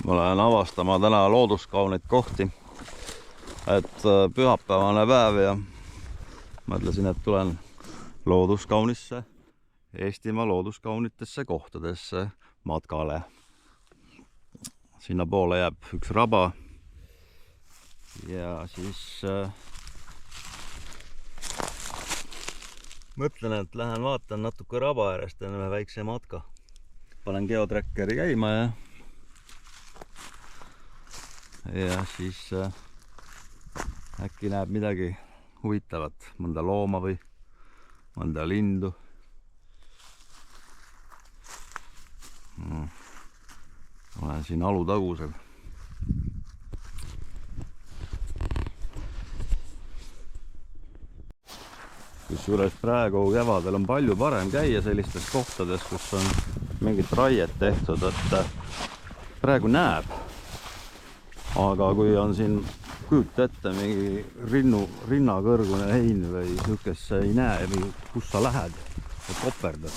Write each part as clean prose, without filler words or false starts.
Ma lähen avastama täna looduskauneid kohti. Et pühapäevane päev ja mõtlesin, et tulen looduskaunisse, Eestimaa looduskaunitesse kohtadesse matkale. Sinna poole jääb üks raba ja siis mõtlen, et lähen vaatan natuke raba äärest, teen ühe väikse matka. Panen geotrackeri käima ja siis äkki näeb midagi huvitavat, mõnda looma või mõnda lindu. Olen siin Alutagusel. Kusjuures praegu kevadel on palju parem käia sellistes kohtades, kus on mingit raiet tehtud, et praegu näeb. Aga kui on siin kujuta ette mingi rinnakõrgune hein või niisugust ei näe või kus sa lähed ja koperdad.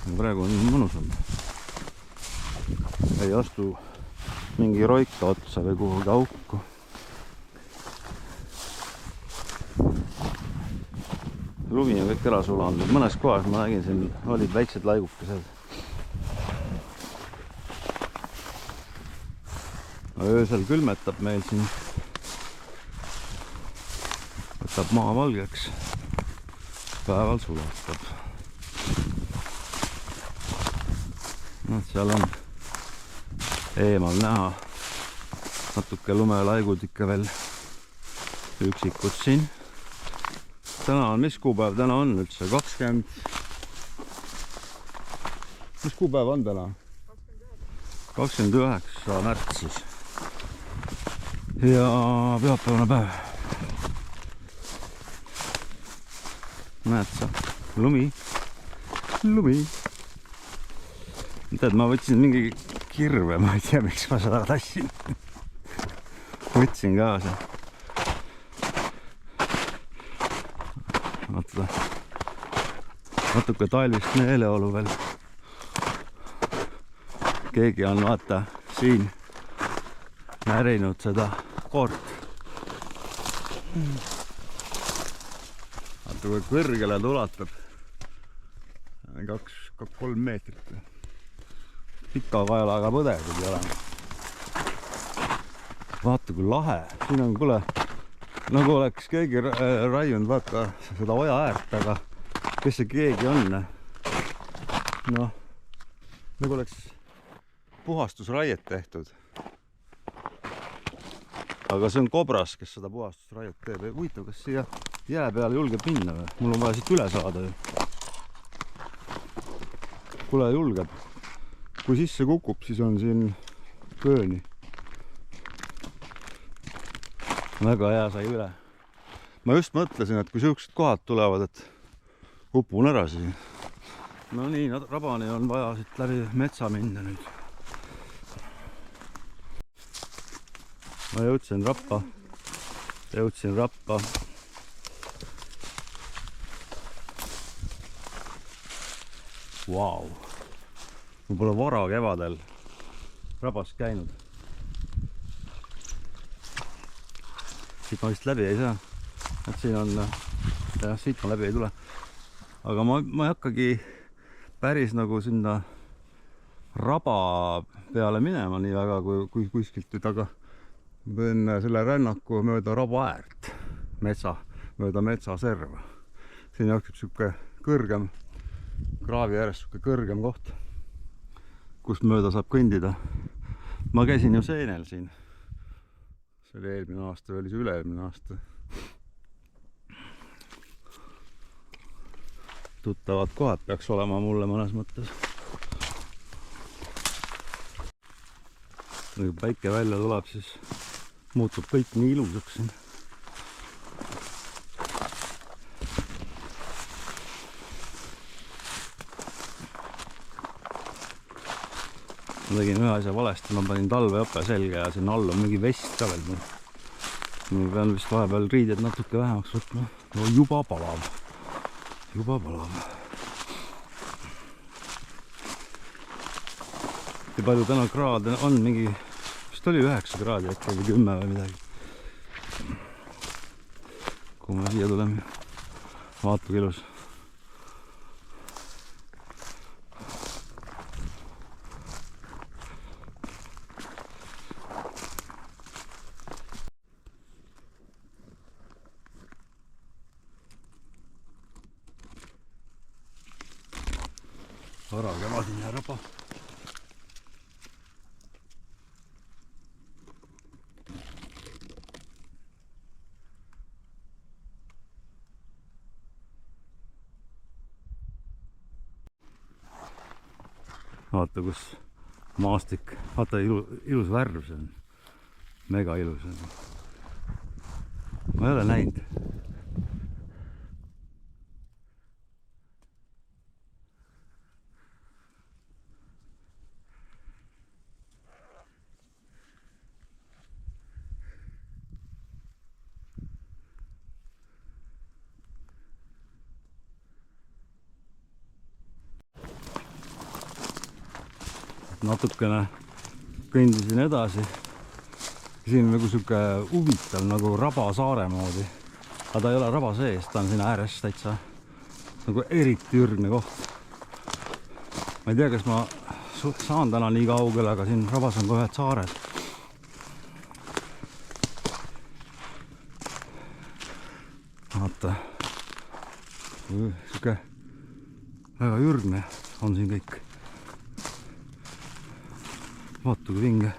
Praegu on mõnusam. Ei astu mingi roika otsa või kuhugi auku. Lumi on kõik ära sulanud. Mõnes kohas ma nägin, siin olid väiksed laigukesed. Öösel külmetab meil siin. Võtab maa valgeks. Päeval sulatab. Seal on eemal näha natuke lumelaigud ikka veel üksikud siin. Täna on, mis kuupäev täna on üldse? 20. Mis kuupäev on täna? 29. märts siis. Ja pühapäevane päev. Näed sa? Lumi. Tead, ma võtsin mingi kirve, ma ei tea, miks ma seda tassin. Võtsin kaasa. Vaata, natuke talvist meeleolu veel. Keegi on, vaata, siin närinud seda koort. Vaata, kui kõrgele ta ulatab. 2-3 meetrit. Pika kaelaga põdegud ei ole. Vaata, kui lahe. Siin on, kuule, nagu oleks keegi raiunud, vaata, seda oja äärt, aga kes see keegi on? Noh, nagu oleks puhastusraiet tehtud. Aga see on kobras, kes seda puhastusraiet teeb. Huvitav, kas siia jää peale julgeb minna või? Mul on vaja siit üle saada ju. Kuule, julgeb. Kui sisse kukub, siis on siin kööni. Väga hea sai üle. Ma just mõtlesin, et kui siuksed kohad tulevad, et upun ära siin. No nii, rabani on vaja siit läbi metsa minna nüüd. Ma jõudsin rappa. Vau. Ma pole vara kevadel rabas käinud. Siit ma vist läbi ei saa. Et siin on, jah, siit ma läbi ei tule. Aga ma ei hakkagi päris nagu sinna raba peale minema nii väga kui kuskilt, aga enne selle rännaku mööda raba äärt, mööda metsaserva. Siin jookseb siuke kõrgem, kraavi ääres siuke kõrgem koht, kust mööda saab kõndida. Ma käisin ju seenel siin. See oli eelmine aasta või oli see üle-eelmine aasta. Tuttavad kohad peaks olema mulle mõnes mõttes. Kui päike välja tuleb, siis muutub kõik nii ilusaks siin. Ma tegin ühe asja valesti, ma panin talveõpe selga ja siin all on mingi vest ka veel. Ma pean vist vahepeal riided natuke vähemaks võtma. No, juba palab. eriti palju täna kraade on, mingi vist oli 9 kraadi äkki või 10 või midagi. Kui me siia tuleme, vaata kui ilus. Varagemadine raba. Vaata kus maastik, vaata ilus värv, see on mega ilus. Ma ei ole näinud. Natukene kõndisin edasi. Siin on nagu siuke huvitav nagu Rabasaare moodi. Aga ta ei ole raba sees, ta on siin ääres täitsa nagu eriti ürgne koht. Ma ei tea, kas ma saan täna nii kaugele, aga siin rabas on ka ühed saared. Vaata. Siuke väga ürgne on siin kõik. Vaata kui vinge.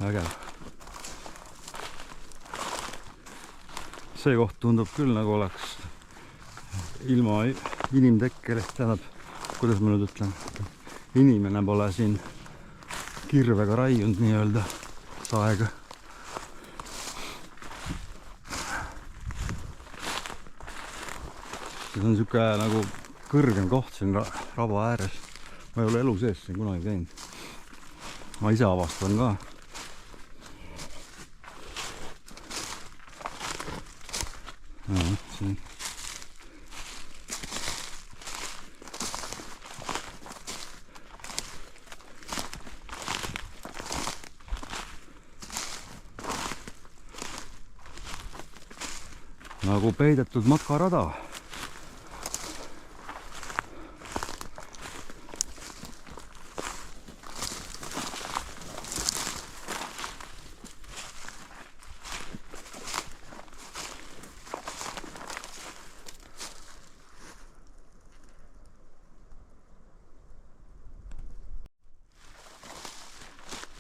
Vägev. See koht tundub küll nagu oleks ilma inimtekkelist, tähendab, kuidas ma nüüd ütlen, inimene pole siin kirvega raiunud nii-öelda saega. See on siuke nagu kõrgem koht siin raba ääres. Ma ei ole elu sees siin kunagi käinud. Ma ise avastan ka. Siin. Nagu peidetud makarada.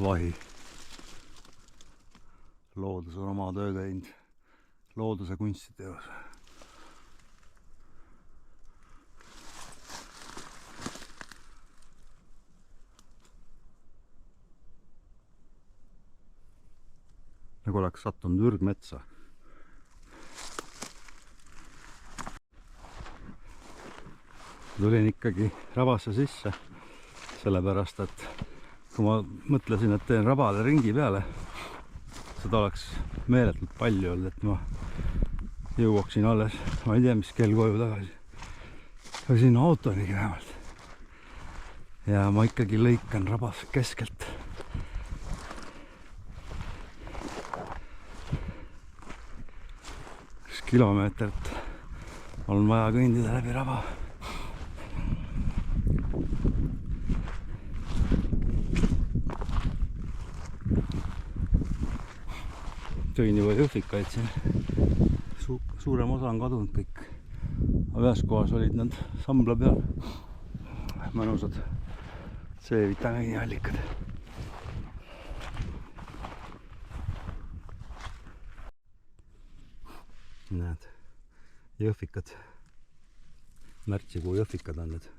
Vahi. Loodus on oma töö teinud. Looduse kunstiteos. Nagu oleks sattunud ürgmetsa. Tulin ikkagi rabasse sisse, sellepärast et kui ma mõtlesin, et teen rabale ringi peale, seda oleks meeletult palju olnud, et ma jõuaksin alles, ma ei tea, mis kell koju tagasi. Aga siin autonigi vähemalt. Ja ma ikkagi lõikan rabas keskelt. 1 kilomeetrit on vaja kõndida läbi raba. Tõin juba jõhvikaid siin. Suurem osa on kadunud kõik. Aga ühes kohas olid nad sambla peal. Mõnusad C-vitamiini allikad. Näed, jõhvikad. Märtsikuu jõhvikad on need.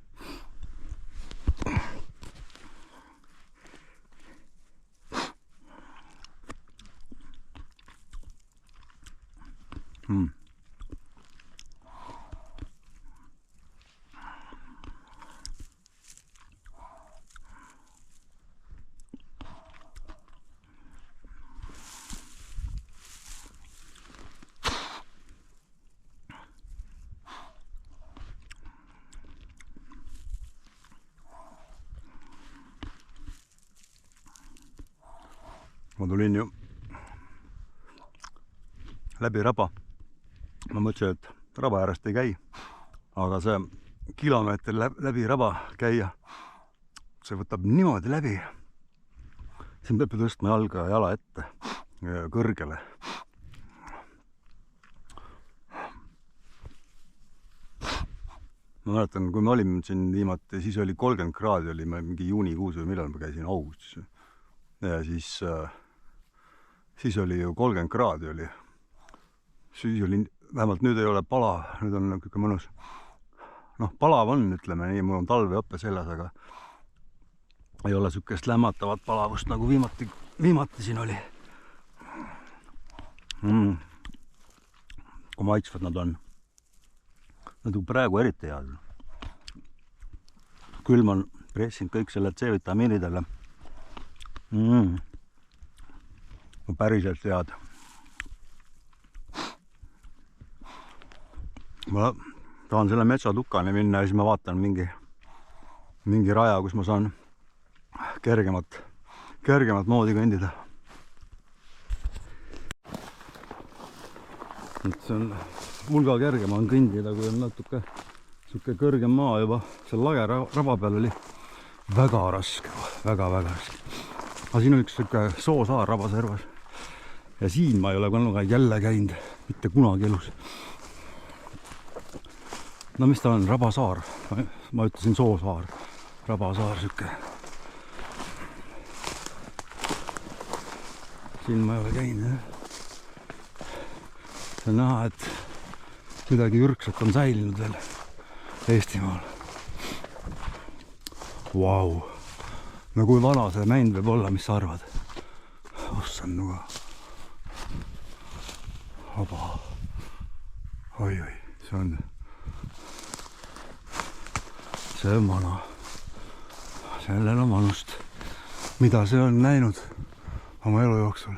ma tulin ju läbi raba. Ma mõtlesin, et raba äärest ei käi, aga see kilomeeter läbi raba käia, see võtab niimoodi läbi. Siin peab tõstma jalga ja jala ette kõrgele. Ma mäletan, kui me olime siin viimati, siis oli 30 kraadi, oli mingi juunikuus või millal ma käisin augustis. Ja siis oli ju 30 kraadi oli. Siis oli, vähemalt nüüd ei ole palav, nüüd on kõik mõnus. Noh, palav on, ütleme nii, mul on talveõppe seljas, aga ei ole sükest lämmatavat palavust, nagu viimati siin oli. Kui maitsvad nad on. Nad on praegu eriti head. Külm on pressinud kõik selle C-vitamiinidele. Päriselt head. Ma tahan selle metsatukani minna ja siis ma vaatan mingi raja, kus ma saan kergemat moodi kõndida. See on hulga kergem on kõndida, kui on natuke siuke kõrgem maa juba. Seal lageraba peal oli väga raske, väga raske. Aga siin on üks siuke soosaar Rabaservas. Ja siin ma ei ole kunagi jälle käinud, mitte kunagi elus. No mis ta on? Rabasaar. Ma ütlesin soosaar. Rabasaar siuke. Siin ma ei ole käinud. See on näha, et midagi ürksat on säilinud veel Eestimaal. Vau! No kui vana see mänd võib olla, mis sa arvad? Ossan nuga. Oba. Oi, see on vana. Sellel on vanust. Mida see on näinud oma elu jooksul?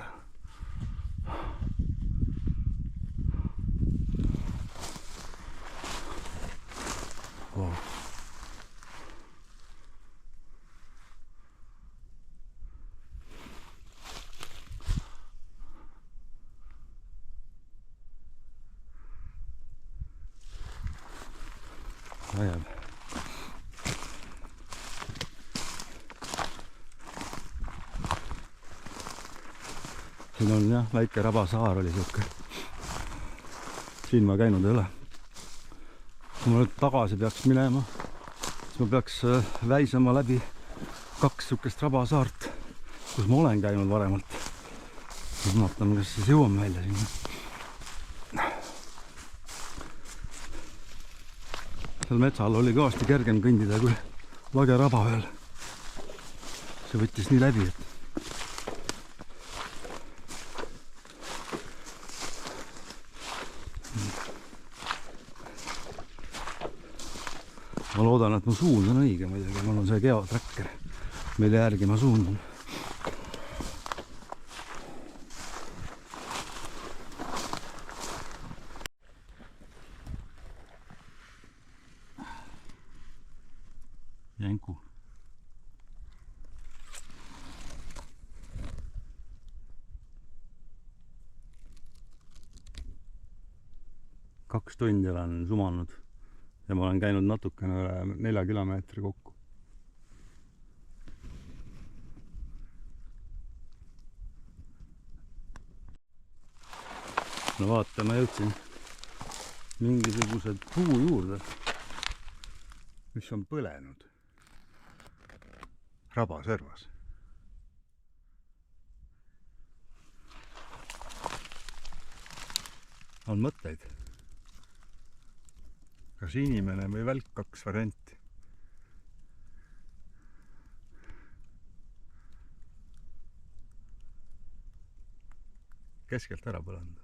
Wow. Vägev. Siin on jah, väike Rabasaar oli siuke. Siin ma käinud ei ole. Kui ma nüüd tagasi peaks minema, siis ma peaks väisama läbi 2 siukest Rabasaart, kus ma olen käinud varemalt. Ma vaatan, kas siis jõuame välja sinna. Seal metsal oli kõvasti kergem kõndida kui lageraba veel. See võttis nii läbi, et ma loodan, et mu suund on õige muidugi. Mul on see geotracker, mille järgi ma suundan. Jänku. Kaks tundi olen sumanud. Ja ma olen käinud natukene üle 4 kilomeetri kokku. No vaata, ma jõudsin mingisugused puu juurde, mis on põlenud Rabaservas. On mõtteid. Kas inimene või välk, 2 varianti. Keskelt ära põlanud.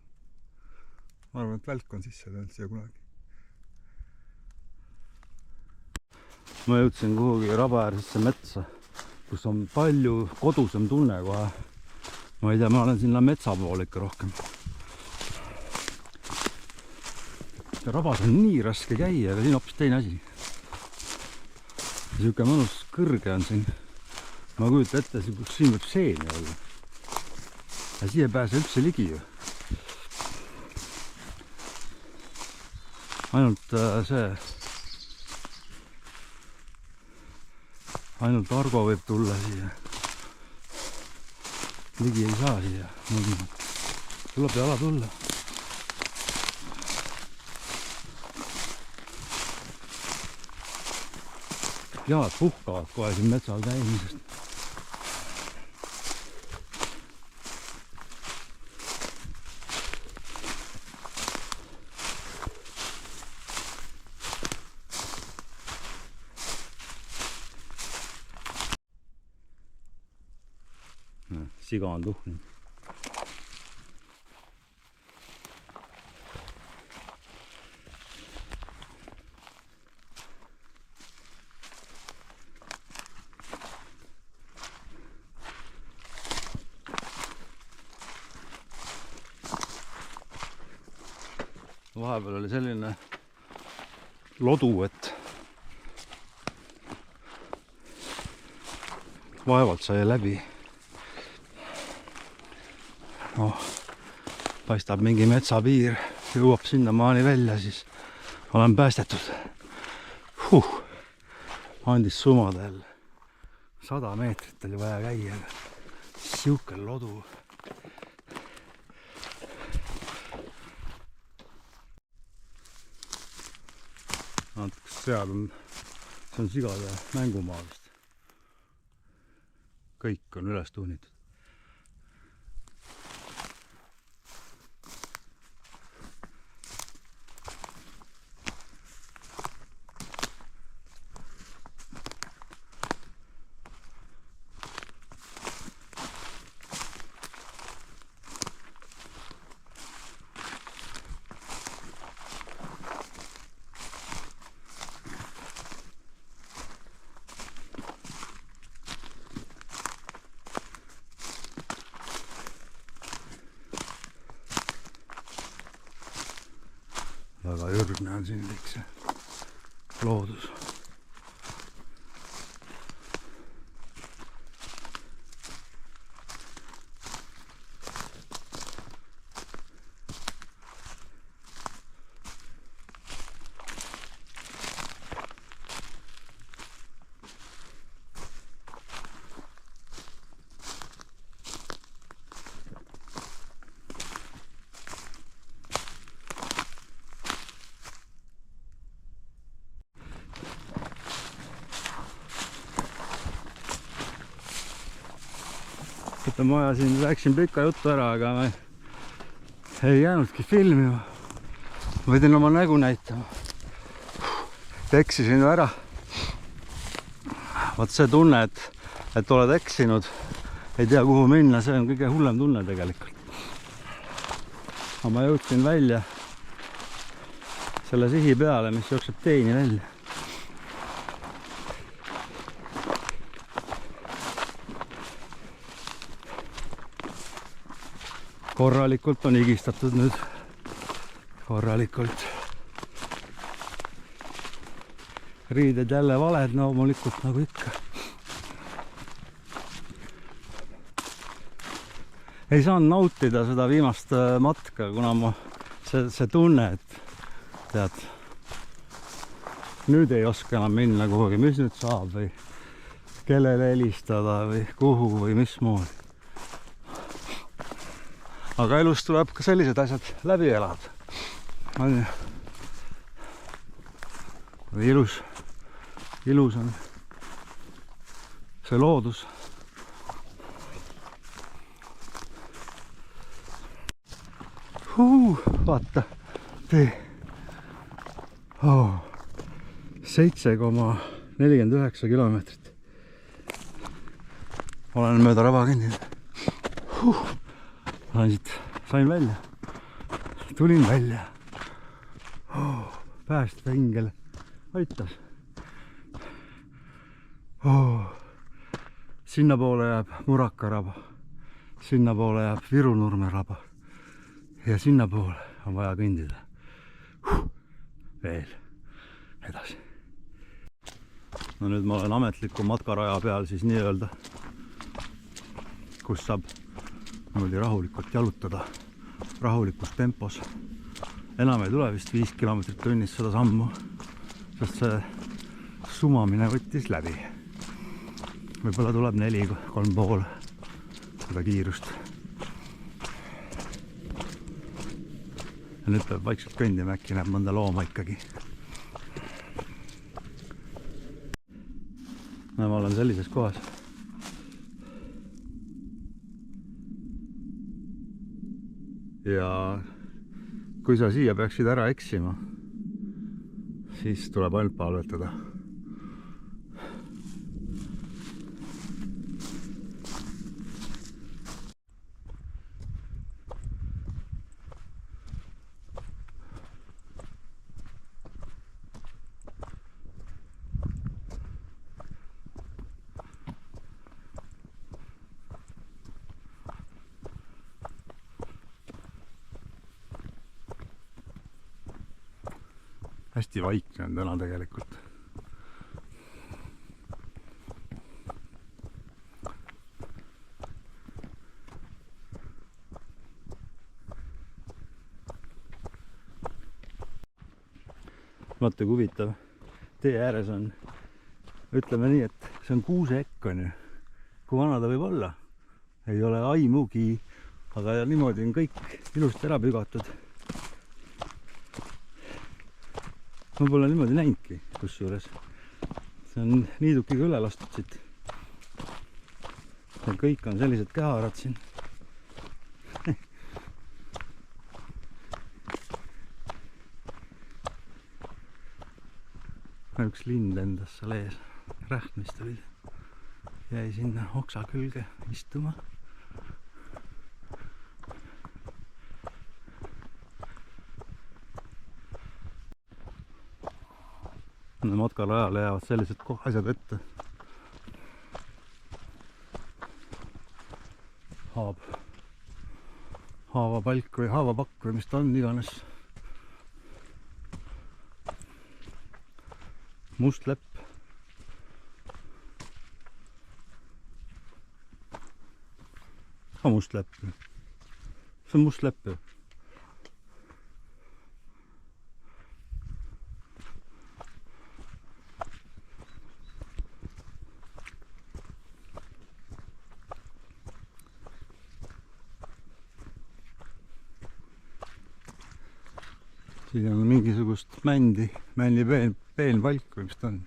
Ma arvan, et välk on sisse tõend siia kunagi. Ma jõudsin kuhugi rabaäärsesse metsa, kus on palju kodusem tunne kohe. Ma ei tea, ma olen sinna metsa poole ikka rohkem. Rabas on nii raske käia, aga siin hoopis teine asi. Siuke mõnus kõrge on siin. Ma kujutan ette, siin võib seeni olla. ja siia ei pääse üldse ligi ju. Ainult ainult Argo võib tulla siia. Ligi ei saa siia. Tuleb jala tulla. Jalad puhkavad kohe siin metsal käimisest. Siga on tuhninud. Vahepeal oli selline lodu, et vaevalt sai läbi. Paistab mingi metsapiir, jõuab sinna maani välja, siis olen päästetud. Andis sumada jälle. 100 meetrit oli vaja käia. Siuke lodu. Seal on, see on sigade mängumaa vist. Kõik on üles tuhnitud. Väga ürgne on siin kõik see loodus. Ma ajasin, rääkisin pika juttu ära, aga ma ei jäänudki filmima. Võidin oma nägu näitama. Eksisin ära. Vaat see tunne, et oled eksinud, ei tea kuhu minna, see on kõige hullem tunne tegelikult. Aga ma jõudsin välja selle sihi peale, mis jookseb teini välja. Korralikult on higistatud nüüd. Korralikult. Riided jälle valed, loomulikult nagu ikka. Ei saanud nautida seda viimast matka, kuna see tunne, et tead, nüüd ei oska enam minna kuhugi, mis nüüd saab või kellele helistada või kuhu või mismoodi. Aga elus tuleb ka sellised asjad läbi elada. Ilus on see loodus. Vaata, tee. 7,49 kilomeetrit. Olen mööda raba kõndinud. Sain välja. Tulin välja. Päästva hingele. Aitas. Sinna poole jääb Muraka raba. Sinna poole jääb Virunurme raba. Ja sinna poole on vaja kõndida. Veel edasi. No nüüd ma olen ametliku matkaraja peal siis nii öelda, kus saab niimoodi rahulikult jalutada, rahulikus tempos. Enam ei tule vist 5 kilomeetrit tunnis seda sammu, sest see sumamine võttis läbi. Võib-olla tuleb 4, 3,5 seda kiirust. Ja nüüd peab vaikselt kõndima, äkki näeb mõnda looma ikkagi. No, ma olen sellises kohas. Ja kui sa siia peaksid ära eksima, siis tuleb ainult palvetada. Hästi vaikne on täna tegelikult. Vaata, kui huvitav. Tee ääres on, ütleme nii, et see on kuuseekk on ju. Kui vana ta võib olla? Ei ole aimugi, aga niimoodi on kõik ilusti ära pügatud. Ma pole niimoodi näinudki, kusjuures. See on niidukiga üle lastud siit. Ja kõik on sellised käharad siin. Üks lind lendas seal ees. Rähmist oli. Jäi sinna oksa külge istuma. Matkal ajal jäävad sellised asjad ette. Haavapalk või haavapakk või mis ta on iganes. Must lepp. Ka must lepp. See on must lepp ju. Siin on mingisugust männi peenvalk või mis ta on.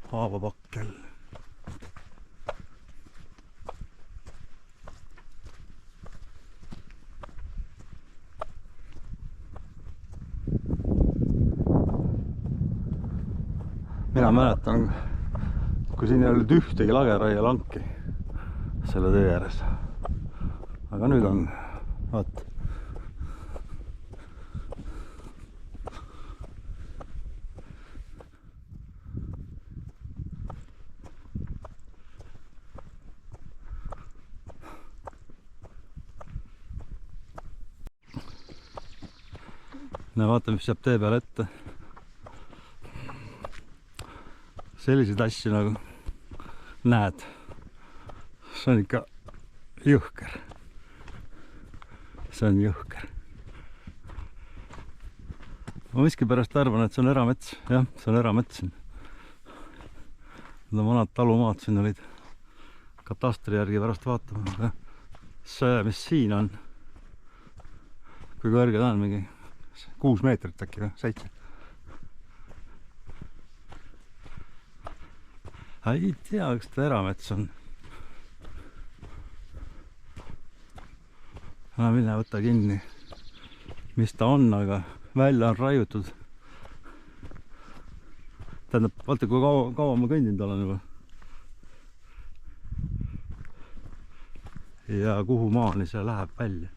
Haavapakkel. Mina mäletan, kui siin ei olnud ühtegi lageraielanki selle tee ääres. Aga nüüd on, vaat. No vaata, mis jääb tee peale ette. Selliseid asju nagu näed. See on ikka jõhker. See on jõhker. Ma miskipärast arvan, et see on eramets. Jah, see on eramets siin. Need on vanad talumaad siin olid. Katastri järgi pärast vaatama. See, mis siin on. Kui kõrge ta on, mingi 6 meetrit äkki või 7. Ei tea, kas ta eramets on. Mine võtta kinni, mis ta on, aga välja on raiutud. Tähendab, vaata kui kaua ma kõndinud olen juba. Ja kuhu maani see läheb välja.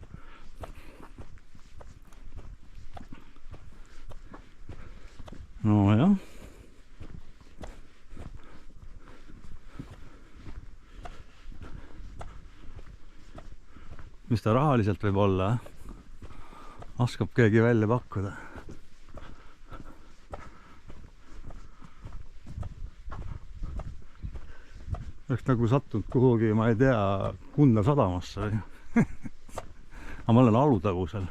No jah. mis ta rahaliselt võib olla, oskab keegi välja pakkuda. Oleks nagu sattunud kuhugi, ma ei tea, Kundna sadamasse või. Aga ma olen Alutagusel.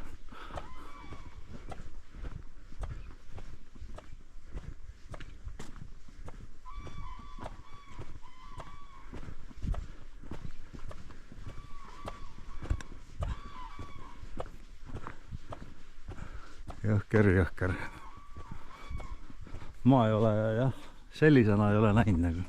Jõhker. Ma ei ole jah, sellisena ei ole näinud nagu.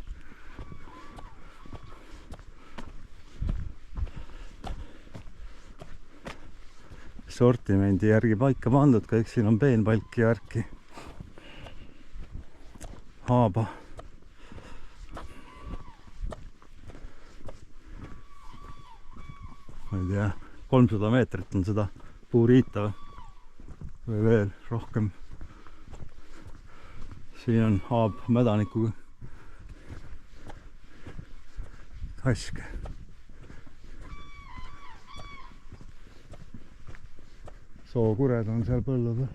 Sortimendi järgi paika pandud, kõik siin on peenpalki ja värki. Haaba. Ma ei tea, 300 meetrit on seda puuriita või veel rohkem. Siin on haab mädanikuga. Kask. Sookured on seal põllu peal.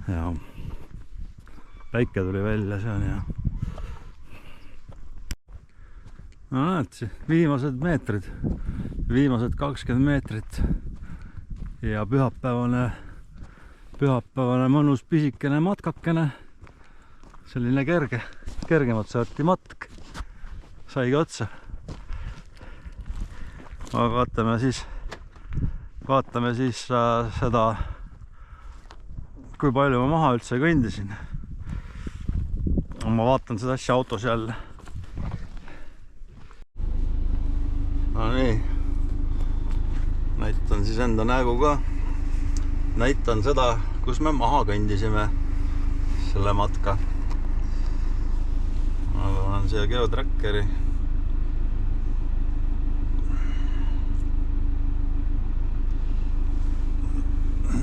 Ja päike tuli välja, see on hea. No näed, viimased meetrid, viimased 20 meetrit ja pühapäevane mõnus pisikene matkakene. Selline kergemat sorti matk saigi otsa. Aga vaatame siis seda, kui palju ma maha üldse kõndisin. Ma vaatan seda asja autos jälle. No nii, näitan siis enda näguga. Näitan seda, kus me maha kõndisime selle matka. Ma panen siia geotrackeri.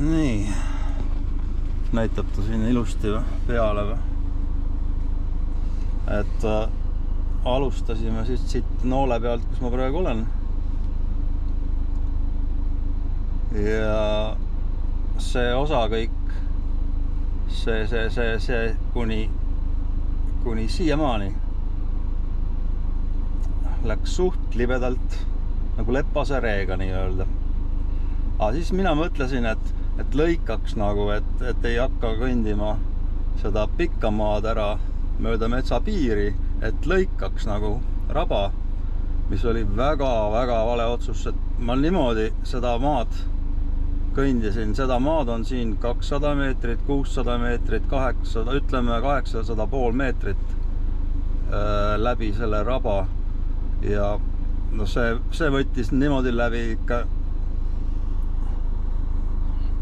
Nii, näitab ta siin ilusti peale. Et alustasime siis siit noole pealt, kus ma praegu olen. Ja see osa kõik, see kuni siiamaani läks suht libedalt, nagu lepase reega nii öelda. Aga siis mina mõtlesin, et lõikaks nagu, et ei hakka kõndima seda pikka maad ära mööda metsapiiri, et lõikaks nagu raba, mis oli väga vale otsus, et ma niimoodi seda maad kõndisin. Seda maad on siin 200 meetrit, 600 meetrit, 800, ütleme 800,5 meetrit läbi selle raba. Ja no see võttis niimoodi läbi ikka.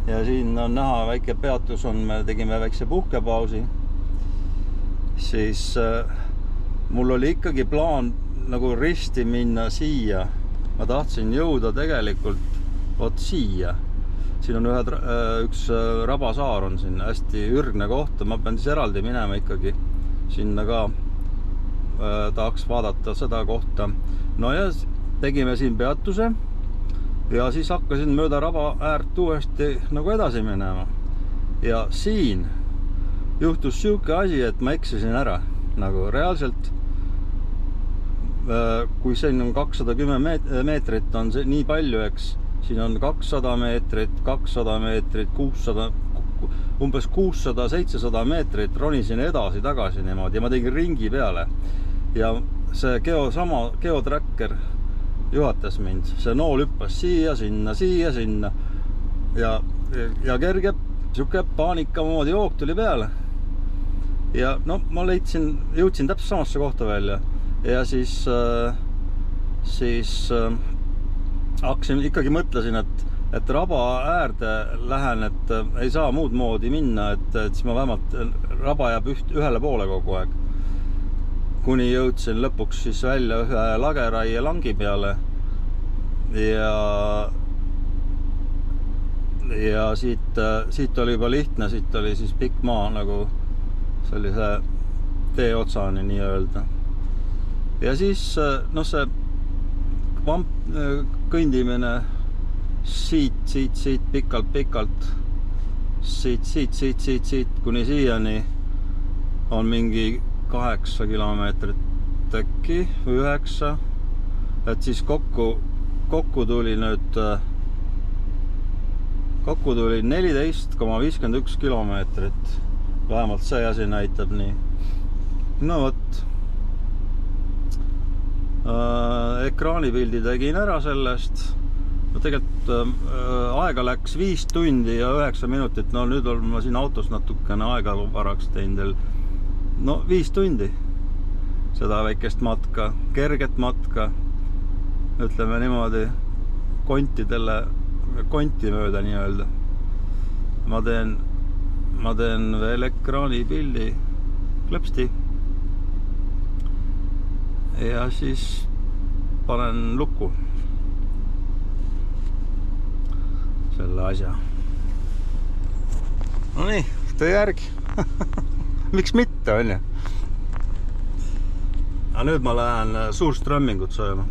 Ja siin on näha väike peatus on, me tegime väikse puhkepausi. Siis mul oli ikkagi plaan nagu risti minna siia. Ma tahtsin jõuda tegelikult siia. Siin on üks rabasaar on siin, hästi ürgne koht. Ma pean siis eraldi minema ikkagi sinna ka. Tahaks vaadata seda kohta. No ja tegime siin peatuse ja siis hakkasin mööda raba äärt uuesti nagu edasi minema. Ja siin juhtus siuke asi, et ma eksisin ära. Nagu reaalselt, kui siin on 210 meetrit, on see nii palju, eks. Siin on 200 meetrit, 200 meetrit, 600, umbes 600-700 meetrit ronisin edasi tagasi niimoodi ja ma tegin ringi peale. Ja see geotracker juhatas mind. See nool hüppas siia, sinna. Ja kerge, siuke paanika moodi jook tuli peale. Ja no ma jõudsin täpselt samasse kohta välja. Ja siis hakkasin, ikkagi mõtlesin, et raba äärde lähen, et ei saa muud moodi minna, et siis ma vähemalt raba jääb ühele poole kogu aeg. Kuni jõudsin lõpuks siis välja ühe lageraie langi peale. ja siit oli juba lihtne, siit oli siis pikk maa nagu sellise tee otsani nii-öelda. Ja siis noh, see kõndimine siit pikalt, siit kuni siiani on mingi 8 kilomeetrit äkki või 9, et siis kokku tuli nüüd 14,51 kilomeetrit, vähemalt see asi näitab nii. No vot, ekraanipildi tegin ära sellest. No tegelikult aega läks 5 tundi ja 9 minutit. No nüüd olen ma siin autos natukene aega varaks teinud. No 5 tundi seda väikest matka, kerget matka, ütleme niimoodi, konti mööda nii-öelda. Ma teen veel ekraanipildi klõpsti ja siis panen lukku selle asja. No nii, töö järgi. Miks mitte, on ju? Aga nüüd ma lähen suurströmmingut sööma.